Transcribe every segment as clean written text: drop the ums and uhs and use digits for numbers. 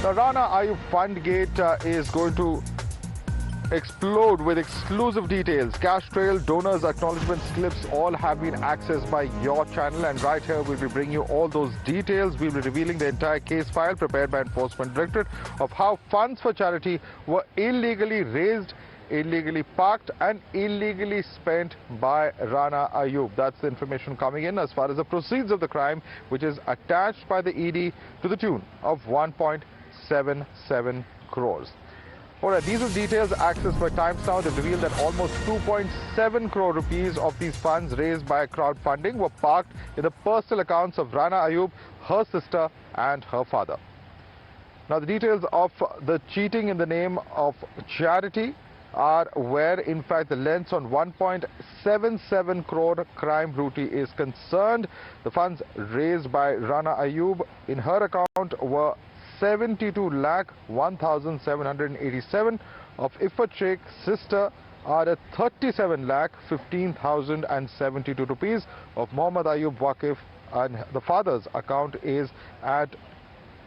The Rana Ayyub Fundgate is going to explode with exclusive details. Cash trail, donors, acknowledgement slips all have been accessed by your channel, and right here we'll be bringing you all those details. We'll be revealing the entire case file prepared by Enforcement Directorate of how funds for charity were illegally raised, illegally parked and illegally spent by Rana Ayyub. That's the information coming in as far as the proceeds of the crime, which is attached by the ED to the tune of 1.77 crores. Alright, these are details accessed by Times Now. They've revealed that almost 2.7 crore rupees of these funds raised by crowdfunding were parked in the personal accounts of Rana Ayyub, her sister and her father. Now, the details of the cheating in the name of charity are where, in fact, the lens on 1.77 crore crime booty is concerned. The funds raised by Rana Ayyub in her account were 72 lakh 1,787 of Ifat Sheikh's sister are at 37 lakh 15,072 rupees of Muhammad Ayyub Waqif, and the father's account is at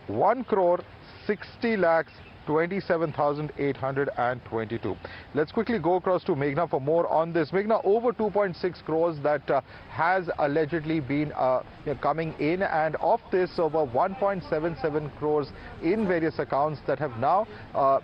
1 crore 60 lakhs 27,822. Let's quickly go across to Meghna for more on this. Meghna, over 2.6 crores that has allegedly been coming in, and of this over 1.77 crores in various accounts that have now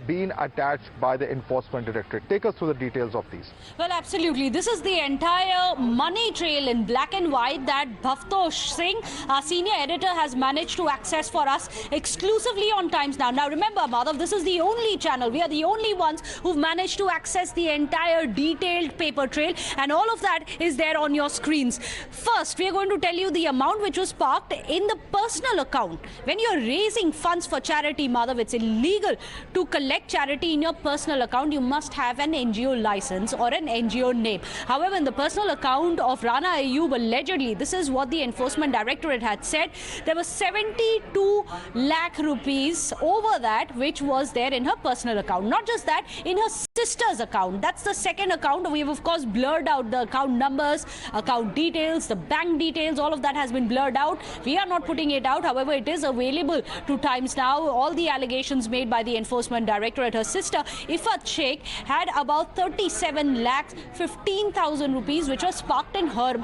been attached by the Enforcement Directorate. Take us through the details of these. Well, absolutely. This is the entire money trail in black and white that Bhavtosh Singh, our senior editor, has managed to access for us exclusively on Times Now. Now, remember, Madhav, this is the only channel. We are the only ones who've managed to access the entire detailed paper trail, and all of that is there on your screens. First, we are going to tell you the amount which was parked in the personal account. When you're raising funds for charity, Madhav, it's illegal to collect charity in your personal account. You must have an NGO license or an NGO name. However, in the personal account of Rana Ayyub, allegedly, this is what the Enforcement Directorate had said, there was 72 lakh rupees over that which was there in her personal account. Not just that, in her sister's account. That's the second account. We've of course blurred out the account numbers, account details, the bank details. All of that has been blurred out. We are not putting it out. However, it is available to Times Now. All the allegations made by the Enforcement Directorate. Her sister Ifat Sheikh had about 37 lakhs 15,000 rupees which was parked in her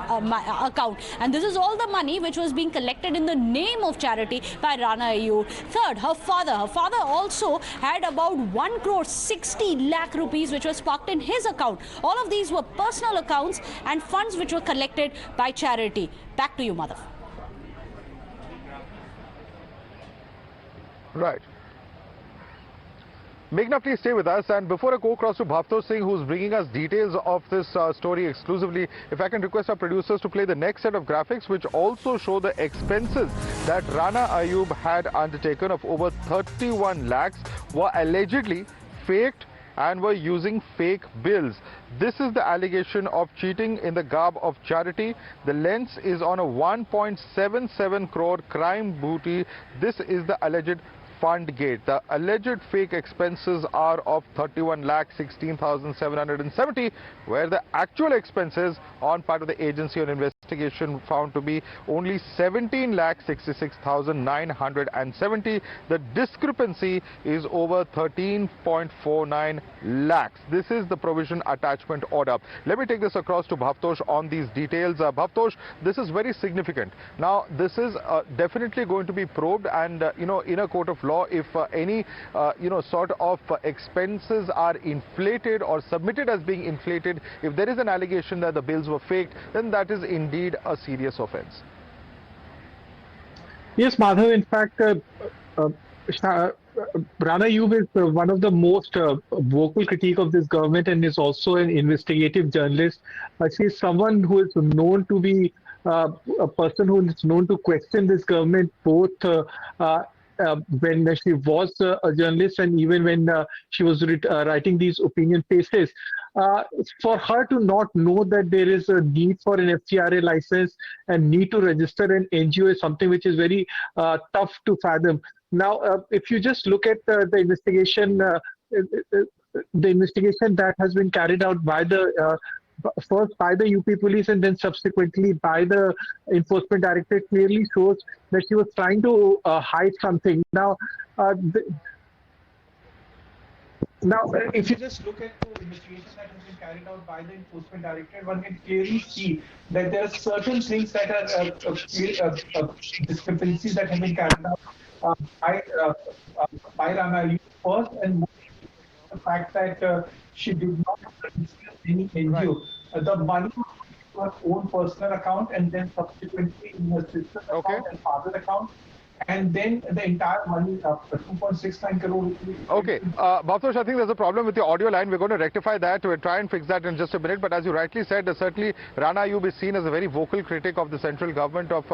account, and this is all the money which was being collected in the name of charity by Rana Ayyub. Third, her father also had about 1 crore 60 lakh rupees which was parked in his account. All of these were personal accounts and funds which were collected by charity. Back to you, Madhav. Right. Meghna, please stay with us. And before I go across to Bhavtosh Singh, who's bringing us details of this story exclusively, if I can request our producers to play the next set of graphics, which also show the expenses that Rana Ayyub had undertaken of over 31 lakhs were allegedly faked and were using fake bills. This is the allegation of cheating in the garb of charity. The lens is on a 1.77 crore crime booty. This is the alleged Fundgate. The alleged fake expenses are of 31 lakh 16,770, where the actual expenses on part of the agency on investigation found to be only 17 lakh 66,970. The discrepancy is over 13.49 lakhs. This is the provision attachment order. Let me take this across to Bhavtosh on these details. Bhavtosh, this is very significant. Now, this is definitely going to be probed, and in a court of law, if any sort of expenses are inflated or submitted as being inflated, if there is an allegation that the bills were faked, then that is indeed a serious offense. Yes, Madhav, in fact, Rana Ayyub is one of the most vocal critique of this government, and is also an investigative journalist. She is someone who is known to be a person who is known to question this government, both when she was a journalist and even when she was writing these opinion pieces. For her to not know that there is a need for an FCRA license and need to register an NGO is something which is very tough to fathom. Now, if you just look at the investigation that has been carried out by the first by the UP police and then subsequently by the Enforcement Directorate clearly shows that she was trying to hide something. If you just look at the investigation that has been carried out by the Enforcement Directorate, one can clearly see that there are certain things that are discrepancies that have been carried out by Rana Ayyub first, and the fact that she did not register any NGO. The money was to her own personal account and then subsequently in her sister's account and father's account. And then the entire money, 2.69 crore rupees. Okay, Bhavtosh, I think there's a problem with the audio line. We're going to rectify that. We'll try and fix that in just a minute. But as you rightly said, certainly Rana Ayyub is seen as a very vocal critic of the central government of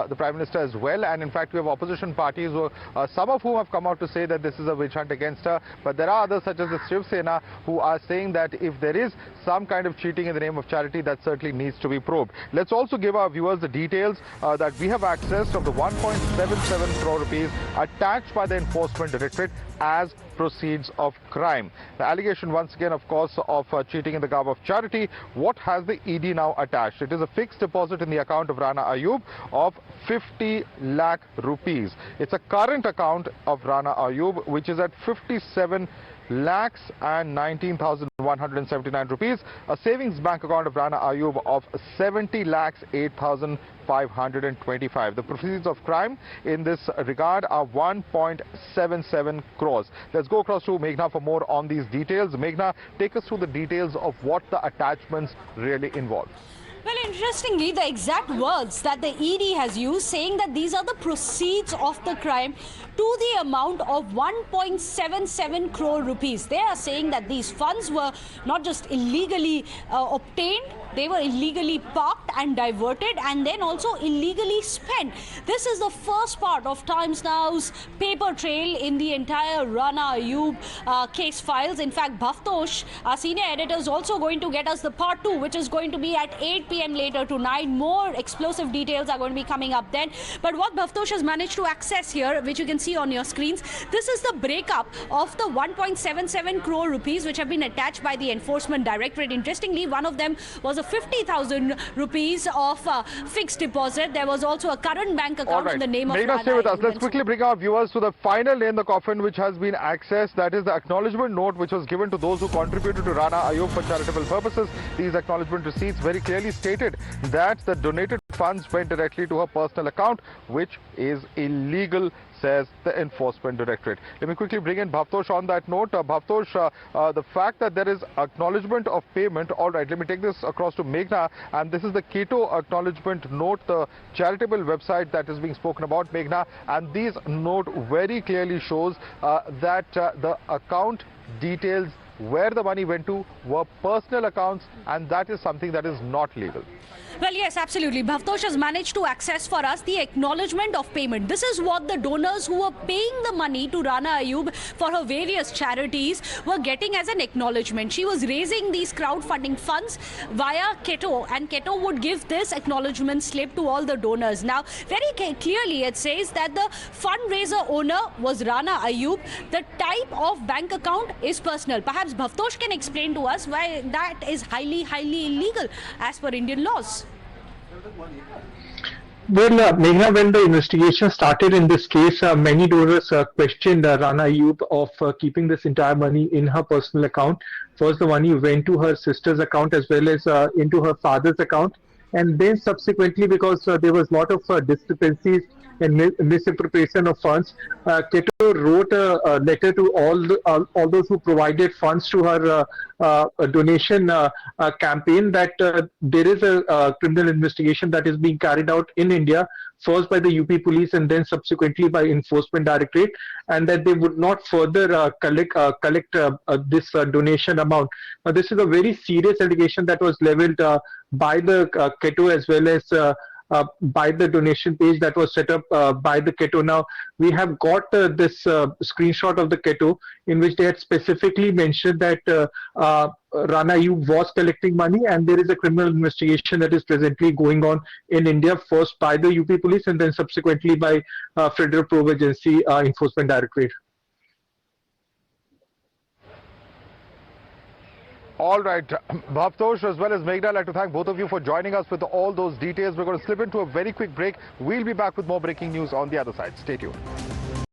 the Prime Minister as well. And in fact, we have opposition parties, who, some of whom have come out to say that this is a witch hunt against her. But there are others, such as the Shiv Sena, who are saying that if there is some kind of cheating in the name of charity, that certainly needs to be probed. Let's also give our viewers the details that we have accessed of the 1.77 crore rupees attached by the Enforcement Directorate as proceeds of crime. The allegation once again, of course, of cheating in the garb of charity. What has the ED now attached? It is a fixed deposit in the account of Rana Ayyub of 50 lakh rupees. It's a current account of Rana Ayyub which is at 57 lakhs and 19,179 rupees. A savings bank account of Rana Ayyub of 70 lakhs 8,525. The proceeds of crime in this regard are 1.77 crores. Let's go across to Meghna for more on these details. Meghna, take us through the details of what the attachments really involve. Well, interestingly, the exact words that the ED has used, saying that these are the proceeds of the crime to the amount of 1.77 crore rupees. They are saying that these funds were not just illegally obtained, they were illegally parked and diverted and then also illegally spent. This is the first part of Times Now's paper trail in the entire Rana Ayyub case files. In fact, Bhavtosh, our senior editor, is also going to get us the part 2, which is going to be at 8 p.m. later tonight. More explosive details are going to be coming up then. But what Bhavtosh has managed to access here, which you can see on your screens, this is the breakup of the 1.77 crore rupees which have been attached by the Enforcement Directorate. Interestingly, one of them was a 50,000 rupees of fixed deposit. There was also a current bank account in the name of Rana. Stay with us. Let's quickly bring our viewers to the final nail in the coffin which has been accessed. That is the acknowledgement note which was given to those who contributed to Rana Ayyub for charitable purposes. These acknowledgement receipts very clearly stated that the donated funds went directly to her personal account, which is illegal, says the Enforcement Directorate. Let me quickly bring in Bhavtosh on that note. Bhavtosh, the fact that there is acknowledgement of payment, all right, let me take this across to Meghna, and this is the Keto acknowledgement note, the charitable website that is being spoken about, Meghna, and this note very clearly shows that the account details where the money went to were personal accounts, and that is something that is not legal. Well, yes, absolutely. Bhavtosh has managed to access for us the acknowledgement of payment. This is what the donors who were paying the money to Rana Ayyub for her various charities were getting as an acknowledgement. She was raising these crowdfunding funds via Keto, and Keto would give this acknowledgement slip to all the donors. Now, very clearly it says that the fundraiser owner was Rana Ayyub. The type of bank account is personal. Perhaps Bhavtosh can explain to us why that is highly illegal as per Indian laws. Well, Meghna, when the investigation started in this case, many donors questioned Rana Ayyub of keeping this entire money in her personal account. First, the money went to her sister's account as well as into her father's account. And then subsequently, because there was a lot of discrepancies and misappropriation of funds, Keto wrote a letter to all those who provided funds to her donation campaign that there is a criminal investigation that is being carried out in India, first by the UP police and then subsequently by Enforcement Directorate, and that they would not further collect this donation amount. Now, this is a very serious allegation that was leveled by the Keto as well as by the donation page that was set up by the Keto. Now, we have got this screenshot of the Keto in which they had specifically mentioned that Rana Ayyub was collecting money, and there is a criminal investigation that is presently going on in India, first by the UP police and then subsequently by Federal Probe Agency Enforcement Directorate. All right, Bhavtosh as well as Meghna, I'd like to thank both of you for joining us with all those details. We're going to slip into a very quick break. We'll be back with more breaking news on the other side. Stay tuned.